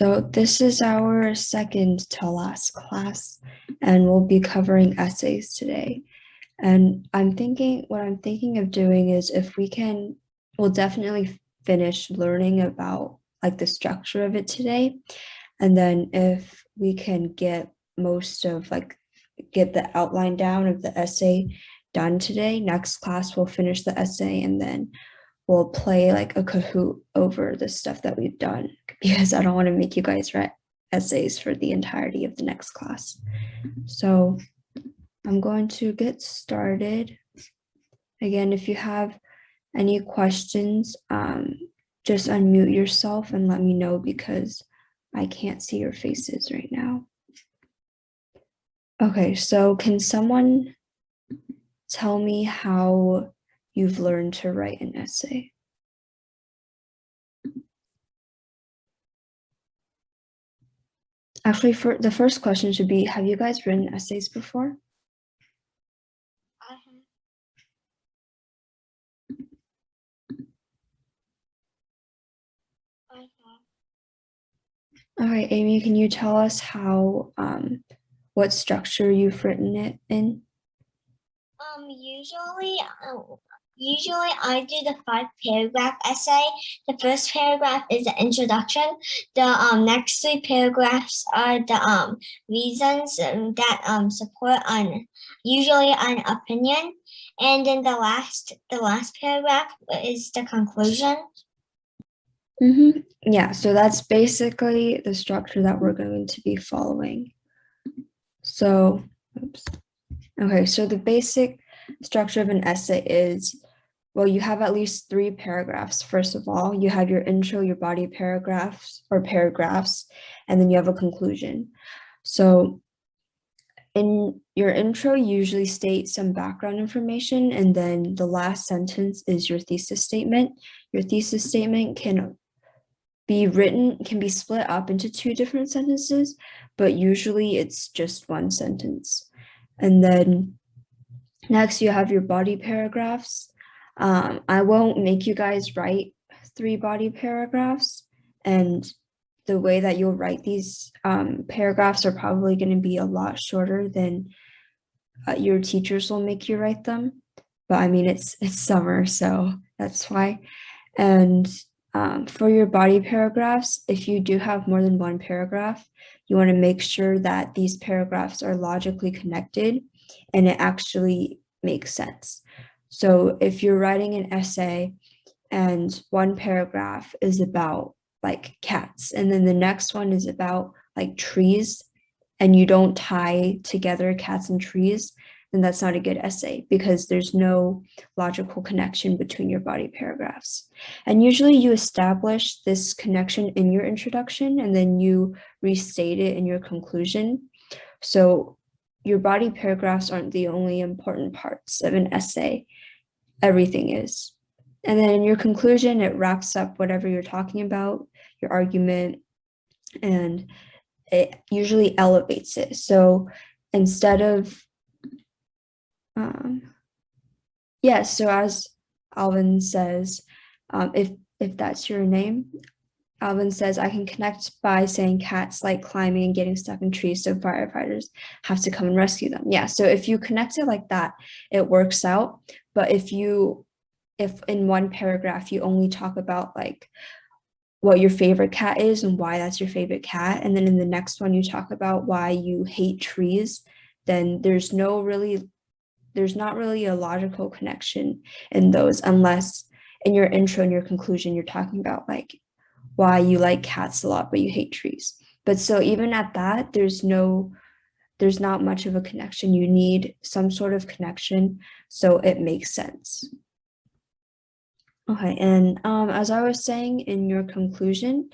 So this is our second to last class, and we'll be covering essays today. And what I'm thinking of doing is if we can, we'll definitely finish learning about like the structure of it today. And then if we can get most of get the outline down of the essay done today, next class we'll finish the essay and then we'll play like a Kahoot over the stuff that we've done because I don't want to make you guys write essays for the entirety of the next class. So I'm going to get started. Again, if you have any questions, just unmute yourself and let me know because I can't see your faces right now. Okay, so can someone tell me how you've learned to write an essay? Actually, for the first question should be, have you guys written essays before? All right, Amy, can you tell us how, what structure you've written it in? Usually I do the 5-paragraph essay. The first paragraph is the introduction. The next 3 paragraphs are the reasons that support usually an opinion, and then the last paragraph is the conclusion. Yeah, so that's basically the structure that we're going to be following. So, okay, so the basic structure of an essay is, well, you have at least 3 paragraphs. First of all, you have your intro, your body paragraphs, and then you have a conclusion. So in your intro, you usually state some background information, and then the last sentence is your thesis statement. Your thesis statement can be split up into 2 different sentences, but usually it's just 1 sentence. And then next you have your body paragraphs. I won't make you guys write 3 body paragraphs, and the way that you'll write these paragraphs are probably going to be a lot shorter than your teachers will make you write them. But I mean, it's summer, so that's why. And for your body paragraphs, if you do have more than 1 paragraph, you want to make sure that these paragraphs are logically connected and it actually makes sense. So if you're writing an essay and 1 paragraph is about like cats, and then the next one is about like trees, and you don't tie together cats and trees, then that's not a good essay because there's no logical connection between your body paragraphs. And usually you establish this connection in your introduction and then you restate it in your conclusion. So your body paragraphs aren't the only important parts of an essay. Everything is. And then in your conclusion, it wraps up whatever you're talking about, your argument, and it usually elevates it. So instead of, so as Alvin says, if that's your name, Alvin says, I can connect by saying cats like climbing and getting stuck in trees, so firefighters have to come and rescue them. Yeah, so if you connect it like that, it works out. But if in 1 paragraph you only talk about like what your favorite cat is and why that's your favorite cat, and then in the next one you talk about why you hate trees, then there's not really a logical connection in those, unless in your intro and your conclusion you're talking about like why you like cats a lot but you hate trees. But so even at that, there's not much of a connection. You need some sort of connection so it makes sense. Okay, and as I was saying, in your conclusion,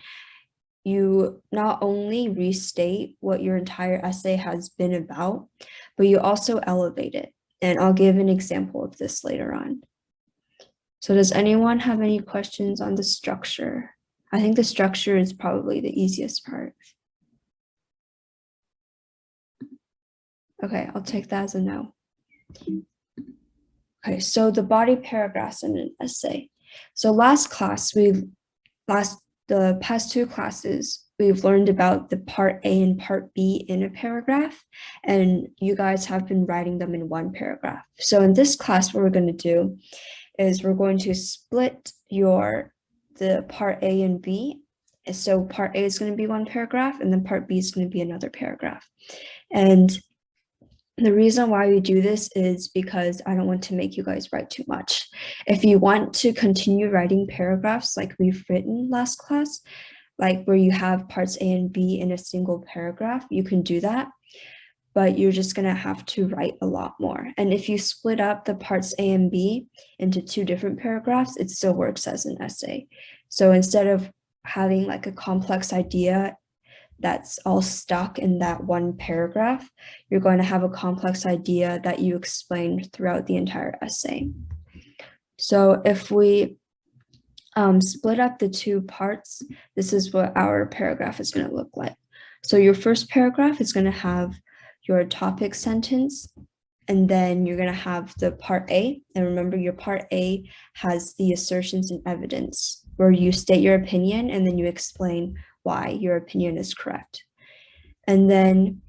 you not only restate what your entire essay has been about, but you also elevate it. And I'll give an example of this later on. So does anyone have any questions on the structure? I think the structure is probably the easiest part. Okay, I'll take that as a no. Okay, so the body paragraphs in an essay. So the past 2 classes, we've learned about the part A and part B in a paragraph, and you guys have been writing them in one paragraph. So in this class, what we're going to do is we're going to split the part A and B. So part A is going to be one paragraph, and then part B is going to be another paragraph. And the reason why we do this is because I don't want to make you guys write too much. If you want to continue writing paragraphs like we've written last class, like where you have parts A and B in a single paragraph, you can do that, but you're just going to have to write a lot more. And if you split up the parts A and B into two different paragraphs, it still works as an essay. So instead of having like a complex idea that's all stuck in that one paragraph, you're going to have a complex idea that you explained throughout the entire essay. So if we split up the two parts, this is what our paragraph is going to look like. So your first paragraph is going to have your topic sentence, and then you're going to have the part A. And remember, your part A has the assertions and evidence, where you state your opinion and then you explain why your opinion is correct. And then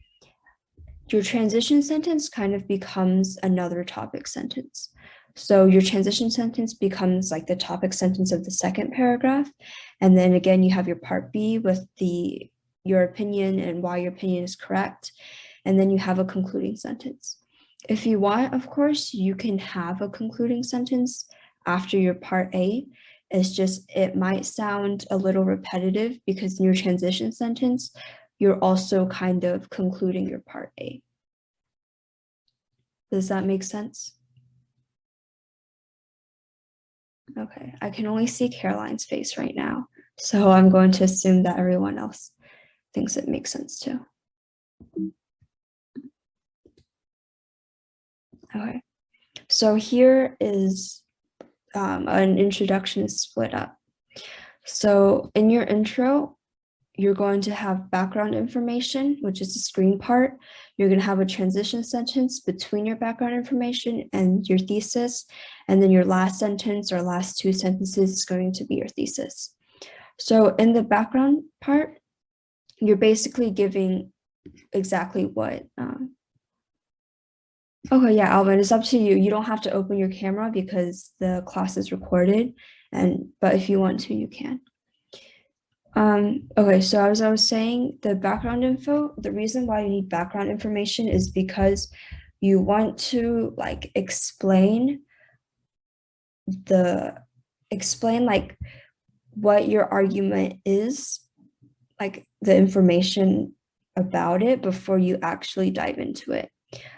your transition sentence kind of becomes another topic sentence. So your transition sentence becomes like the topic sentence of the second paragraph. And then again, you have your part B with your opinion and why your opinion is correct. And then you have a concluding sentence. If you want, of course, you can have a concluding sentence after your part A. It's just, it might sound a little repetitive because in your transition sentence, you're also kind of concluding your part A. Does that make sense? Okay, I can only see Caroline's face right now, so I'm going to assume that everyone else thinks it makes sense too. Okay, so here is an introduction split up. So in your intro, you're going to have background information, which is the screen part. You're going to have a transition sentence between your background information and your thesis. And then your last sentence or last two sentences is going to be your thesis. So in the background part, you're basically giving exactly what. Okay, yeah, Alvin, it's up to you. You don't have to open your camera because the class is recorded, but if you want to, you can. Okay, so as I was saying, the background info, the reason why you need background information is because you want to like explain like what your argument is, like the information about it before you actually dive into it.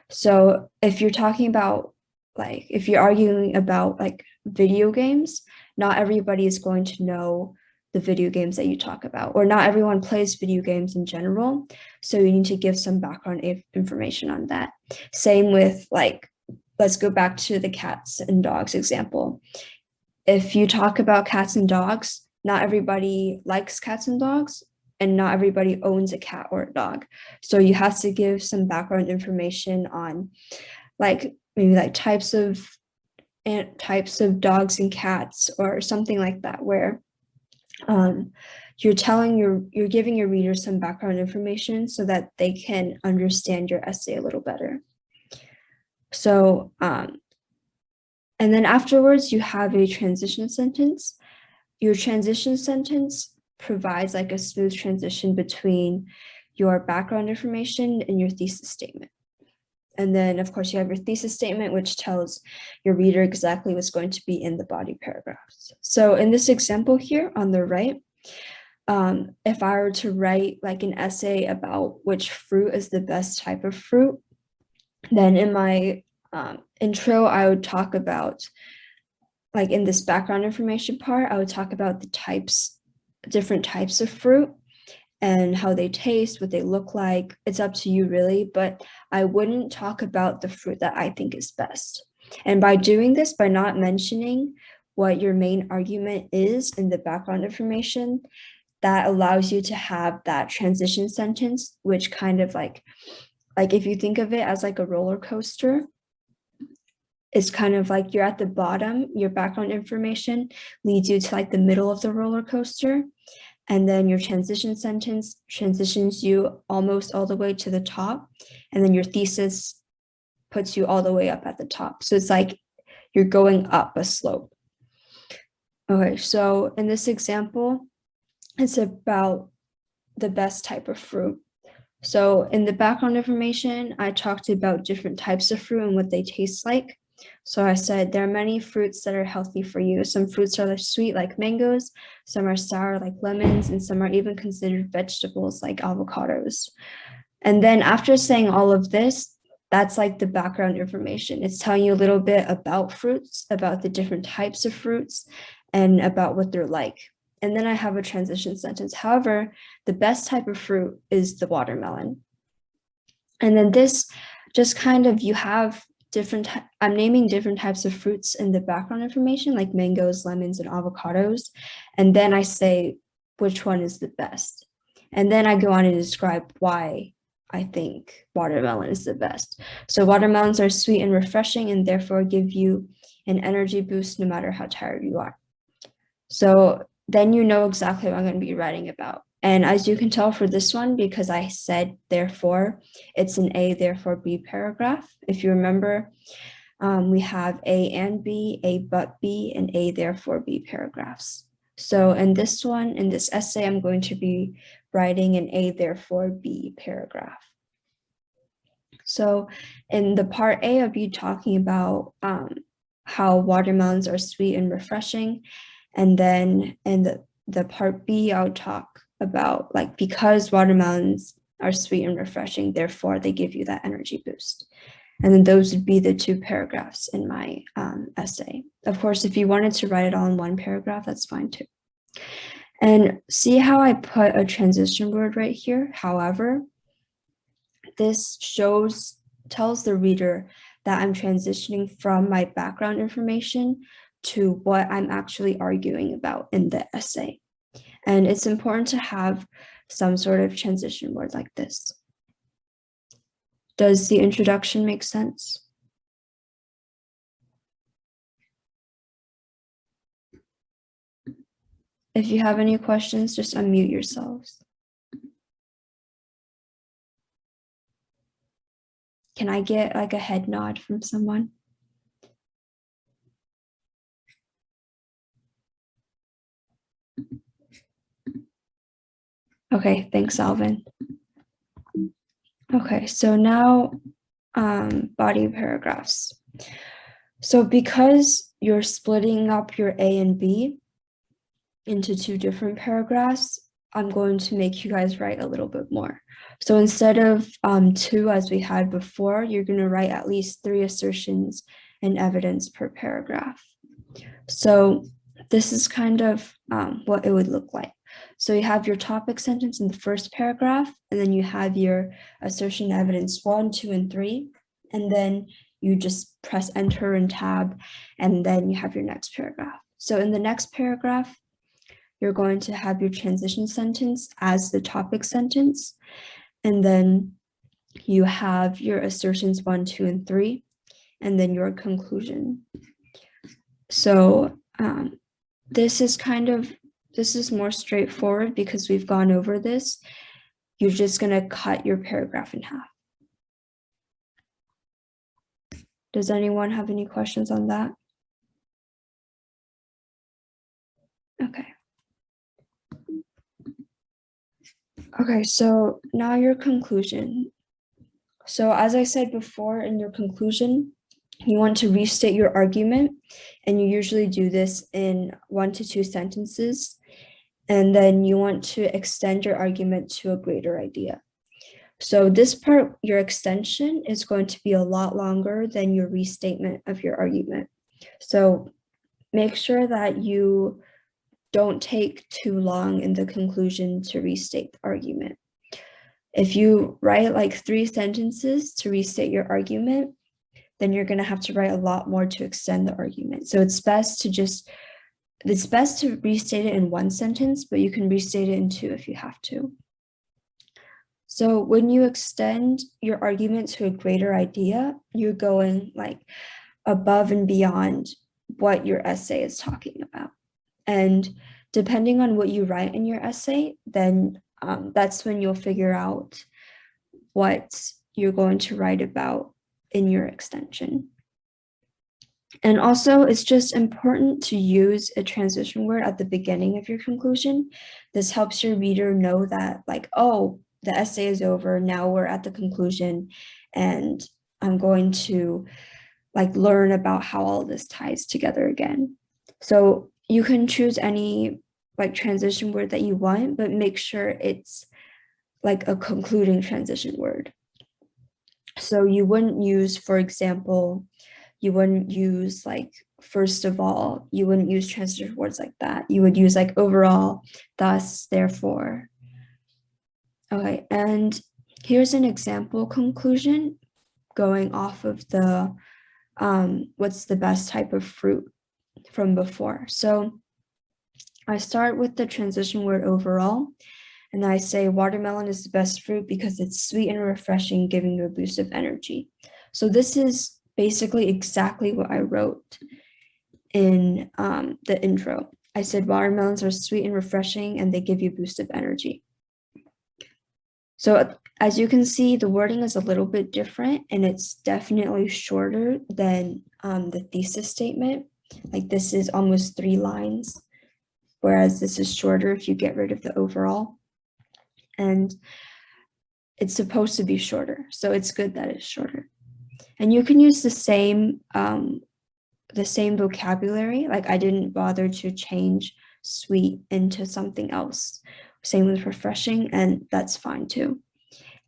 So if you're talking about like, if you're arguing about like video games, not everybody is going to know the video games that you talk about, or not everyone plays video games in general. So you need to give some background information on that. Same with like, let's go back to the cats and dogs example. If you talk about cats and dogs, not everybody likes cats and dogs, and not everybody owns a cat or a dog. So you have to give some background information on like maybe like types of dogs and cats or something like that, where you're giving your readers some background information so that they can understand your essay a little better. So, and then afterwards you have a transition sentence. Your transition sentence provides like a smooth transition between your background information and your thesis statement. And then of course you have your thesis statement, which tells your reader exactly what's going to be in the body paragraphs. So in this example here on the right, if I were to write like an essay about which fruit is the best type of fruit, then in my intro, I would talk about, like in this background information part, I would talk about different types of fruit and how they taste, what they look like. It's up to you really, but I wouldn't talk about the fruit that I think is best. And by doing this, by not mentioning what your main argument is in the background information, that allows you to have that transition sentence, which kind of like if you think of it as like a roller coaster, it's kind of like you're at the bottom, your background information leads you to like the middle of the roller coaster. and then your transition sentence transitions you almost all the way to the top, and then your thesis puts you all the way up at the top. So it's like you're going up a slope. Okay, so in this example, it's about the best type of fruit. So in the background information, I talked about different types of fruit and what they taste like. So I said there are many fruits that are healthy for you. Some fruits are sweet like mangoes, some are sour like lemons, and some are even considered vegetables like avocados. And then after saying all of this, that's like the background information. It's telling you a little bit about fruits, about the different types of fruits, and about what they're like. And then I have a transition sentence. However, the best type of fruit is the watermelon. And then this just kind of, you have different, I'm naming different types of fruits in the background information, like mangoes, lemons, and avocados. And then I say which one is the best. And then I go on to describe why I think watermelon is the best. So watermelons are sweet and refreshing and therefore give you an energy boost no matter how tired you are. So then you know exactly what I'm going to be writing about. And as you can tell for this one, because I said therefore, it's an A, therefore B paragraph. If you remember, we have A and B, A but B, and A therefore B paragraphs. So in this one, in this essay, I'm going to be writing an A therefore B paragraph. So in the part A, I'll be talking about how watermelons are sweet and refreshing. And then in the part B, I'll talk about like, because watermelons are sweet and refreshing, therefore they give you that energy boost. And then those would be the two paragraphs in my essay. Of course, if you wanted to write it all in one paragraph, that's fine too. And see how I put a transition word right here? However, this tells the reader that I'm transitioning from my background information to what I'm actually arguing about in the essay. And it's important to have some sort of transition word like this. Does the introduction make sense? If you have any questions, just unmute yourselves. Can I get like a head nod from someone? Okay, thanks, Alvin. Okay, so now body paragraphs. So because you're splitting up your A and B into two different paragraphs, I'm going to make you guys write a little bit more. So instead of 2 as we had before, you're going to write at least 3 assertions and evidence per paragraph. So this is kind of what it would look like. So you have your topic sentence in the first paragraph, and then you have your assertion evidence 1, 2, and 3, and then you just press enter and tab, and then you have your next paragraph. So in the next paragraph, you're going to have your transition sentence as the topic sentence, and then you have your assertions 1, 2, and 3, and then your conclusion. So this is more straightforward because we've gone over this. You're just going to cut your paragraph in half. Does anyone have any questions on that? Okay. Okay, so now your conclusion. So as I said before, in your conclusion, you want to restate your argument, and you usually do this in 1 to 2 sentences. And then you want to extend your argument to a greater idea. So this part, your extension, is going to be a lot longer than your restatement of your argument. So make sure that you don't take too long in the conclusion to restate the argument. If you write like 3 sentences to restate your argument, then you're going to have to write a lot more to extend the argument. So it's best to restate it in 1 sentence, but you can restate it in 2 if you have to. So when you extend your argument to a greater idea, you're going like above and beyond what your essay is talking about. And depending on what you write in your essay, then that's when you'll figure out what you're going to write about in your extension. And also, it's just important to use a transition word at the beginning of your conclusion. This helps your reader know that, like, oh, the essay is over, now we're at the conclusion, and I'm going to like learn about how all this ties together again. So you can choose any like transition word that you want, but make sure it's like a concluding transition word. So you wouldn't use, for example, you wouldn't use like first of all, you wouldn't use transition words like that. You would use like overall, thus, therefore. Okay, and here's an example conclusion going off of the what's the best type of fruit from before. So I start with the transition word overall, and I say watermelon is the best fruit because it's sweet and refreshing, giving you a boost of energy. So this is basically exactly what I wrote in the intro. I said watermelons are sweet and refreshing and they give you a boost of energy. So as you can see, the wording is a little bit different and it's definitely shorter than the thesis statement. Like this is almost 3 lines, whereas this is shorter if you get rid of the overall. And it's supposed to be shorter, so it's good that it's shorter. And you can use the same vocabulary. Like I didn't bother to change sweet into something else. Same with refreshing, and that's fine too.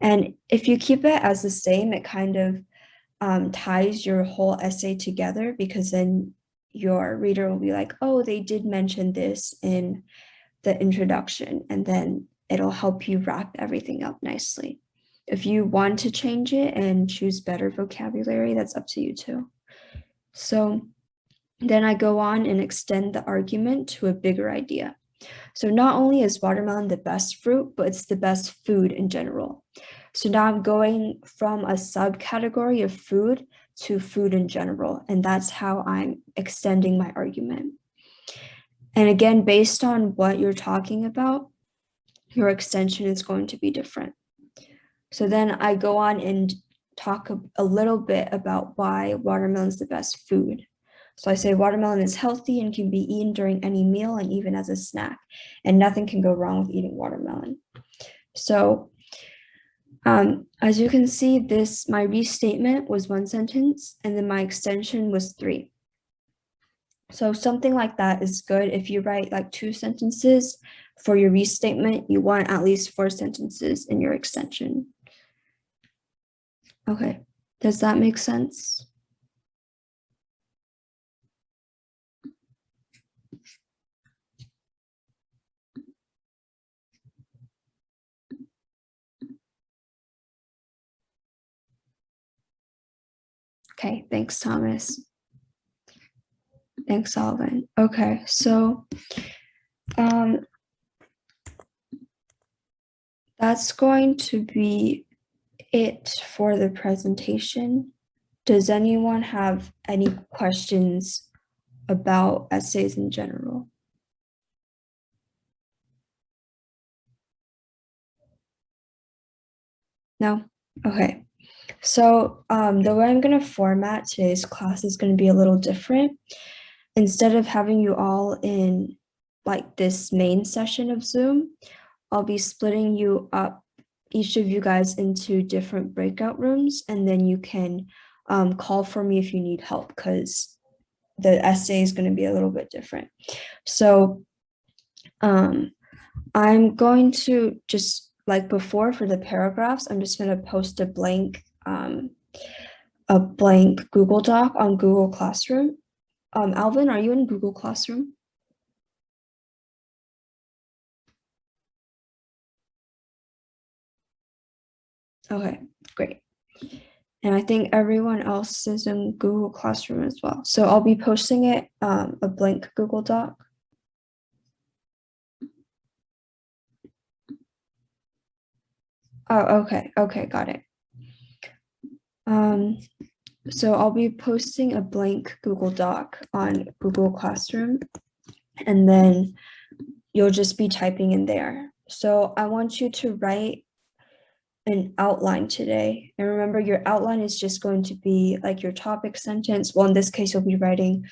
And if you keep it as the same, it kind of ties your whole essay together, because then your reader will be like, oh, they did mention this in the introduction, and then it'll help you wrap everything up nicely. If you want to change it and choose better vocabulary, that's up to you too. So then I go on and extend the argument to a bigger idea. So not only is watermelon the best fruit, but it's the best food in general. So now I'm going from a subcategory of food to food in general, and that's how I'm extending my argument. And again, based on what you're talking about, your extension is going to be different. So then I go on and talk a little bit about why watermelon is the best food. So I say watermelon is healthy and can be eaten during any meal and even as a snack, and nothing can go wrong with eating watermelon. So as you can see, my restatement was 1 sentence, and then my extension was 3. So something like that is good. If you write like 2 sentences for your restatement, you want at least 4 sentences in your extension. Okay, does that make sense? Okay, thanks, Thomas. Thanks, Alvin. Okay, so that's going to be it for the presentation. Does anyone have any questions about essays in general? No? Okay. So the way I'm going to format today's class is going to be a little different. Instead of having you all in like this main session of Zoom, I'll be splitting you up, each of you guys, into different breakout rooms, and then you can call for me if you need help, because the essay is going to be a little bit different. So I'm going to just, like before for the paragraphs, I'm just going to post a blank Google Doc on Google Classroom. Alvin, are you in Google Classroom? Okay, great. And I think everyone else is in Google Classroom as well. So I'll be posting it, a blank Google Doc. Oh, okay, got it. So I'll be posting a blank Google Doc on Google Classroom, and then you'll just be typing in there. So I want you to write an outline today. And remember, your outline is just going to be like your topic sentence. Well, in this case, you'll be writing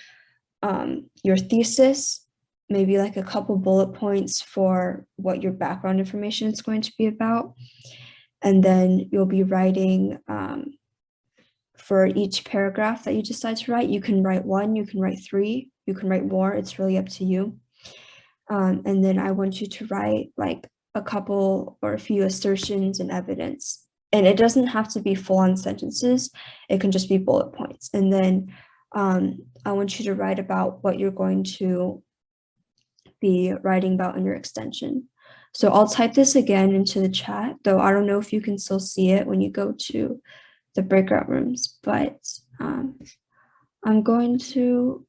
your thesis, maybe like a couple bullet points for what your background information is going to be about. And then you'll be writing for each paragraph that you decide to write. You can write 1, you can write 3, you can write more. It's really up to you. And then I want you to write like a couple or a few assertions and evidence. And it doesn't have to be full-on sentences. It can just be bullet points. And then I want you to write about what you're going to be writing about in your extension. So I'll type this again into the chat, though I don't know if you can still see it when you go to the breakout rooms, but I'm going to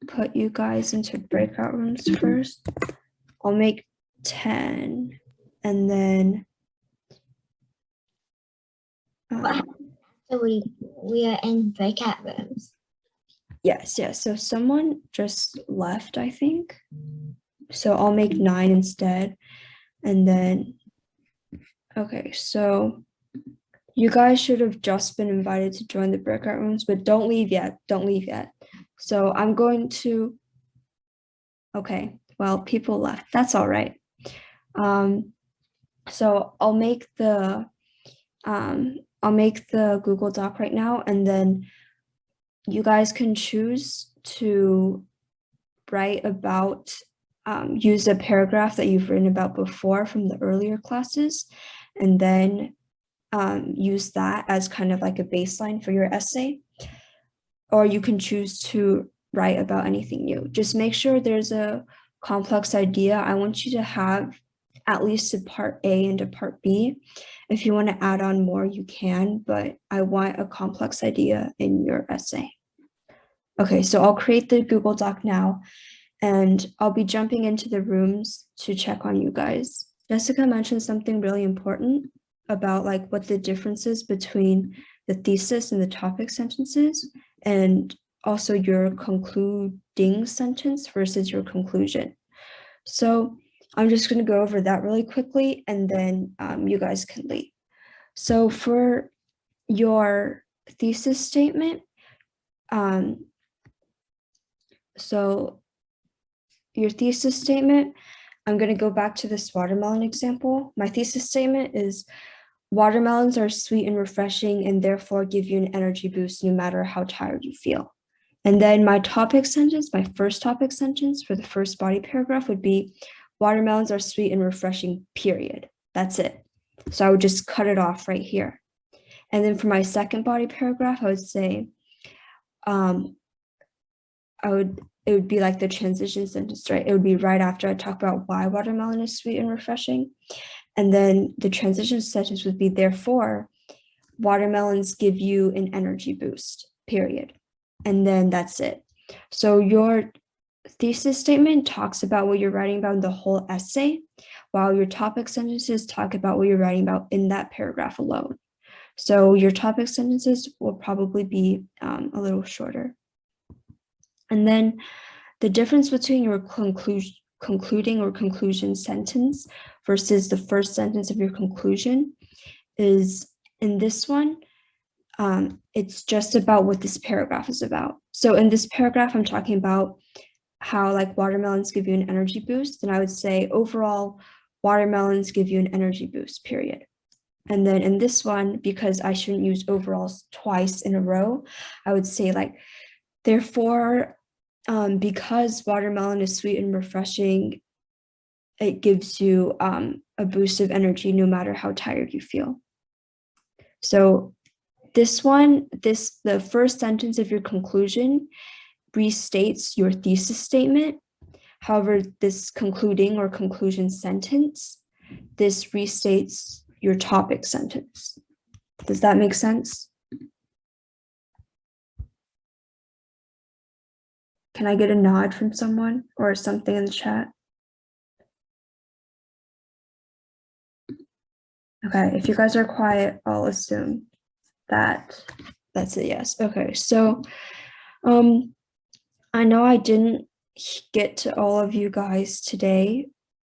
put you guys into breakout rooms first. I'll make 10 and then So we are in breakout rooms. yes. So someone just left, I think. So I'll make 9 instead. And then, okay, so you guys should have just been invited to join the breakout rooms, but don't leave yet. Don't leave yet. So I'm going to, okay, well, people left. That's all right. So I'll make the Google Doc right now, and then you guys can choose to write about, use a paragraph that you've written about before from the earlier classes, and then use that as kind of like a baseline for your essay. Or you can choose to write about anything new. Just make sure there's a complex idea. I want you to have at least a part A and a part B. If you want to add on more, you can, but I want a complex idea in your essay. Okay, so I'll create the Google Doc now, and I'll be jumping into the rooms to check on you guys. Jessica mentioned something really important about like what the difference is between the thesis and the topic sentences, and also your concluding sentence versus your conclusion. So I'm just going to go over that really quickly, and then you guys can leave. So for your thesis statement, so your thesis statement, I'm going to go back to this watermelon example. My thesis statement is, watermelons are sweet and refreshing and therefore give you an energy boost no matter how tired you feel. And then my topic sentence, my first topic sentence for the first body paragraph would be, watermelons are sweet and refreshing, period. That's it. So I would just cut it off right here. And then for my second body paragraph, I would say, it would be like the transition sentence, right? It would be right after I talk about why watermelon is sweet and refreshing. And then the transition sentence would be, therefore, watermelons give you an energy boost, period. And then that's it. So your thesis statement talks about what you're writing about in the whole essay, while your topic sentences talk about what you're writing about in that paragraph alone. So your topic sentences will probably be a little shorter. And then the difference between your concluding or conclusion sentence versus the first sentence of your conclusion is, in this one, it's just about what this paragraph is about. So in this paragraph, I'm talking about how like watermelons give you an energy boost. And I would say, overall, watermelons give you an energy boost, period. And then in this one, because I shouldn't use overalls twice in a row, I would say like, therefore, because watermelon is sweet and refreshing, it gives you a boost of energy no matter how tired you feel. So this one, the first sentence of your conclusion restates your thesis statement. However, this concluding or conclusion sentence, this restates your topic sentence. Does that make sense? Can I get a nod from someone or something in the chat? Okay, if you guys are quiet, I'll assume that that's a yes. Okay, so I know I didn't get to all of you guys today,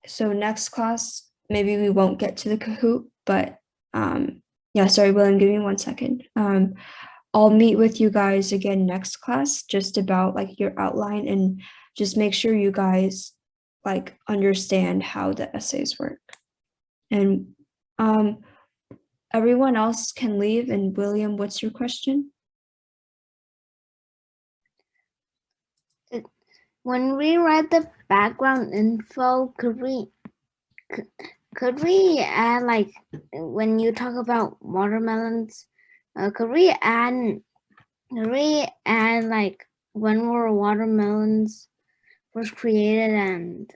so next class, maybe we won't get to the Kahoot, but yeah, sorry, William, give me 1 second. I'll meet with you guys again next class, just about like your outline, and just make sure you guys like understand how the essays work. And everyone else can leave. And William, what's your question? When we write the background info, could we add, like, when you talk about watermelons, could we add like when were watermelons first created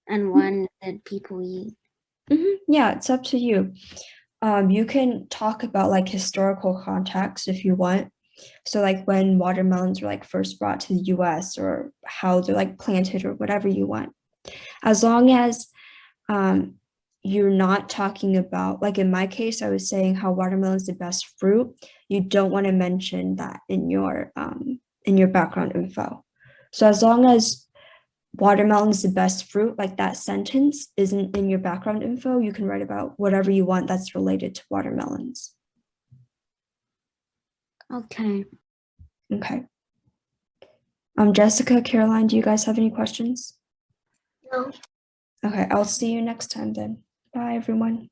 and when did people eat? Yeah, it's up to you. You can talk about like historical context if you want. So like when watermelons were like first brought to the US, or how they're like planted, or whatever you want. As long as you're not talking about, like in my case, I was saying how watermelon is the best fruit. You don't want to mention that in your background info. So as long as watermelon is the best fruit, like that sentence isn't in your background info, you can write about whatever you want that's related to watermelons. Okay. Okay. Jessica, Caroline, do you guys have any questions? No. Okay, I'll see you next time then. Bye, everyone.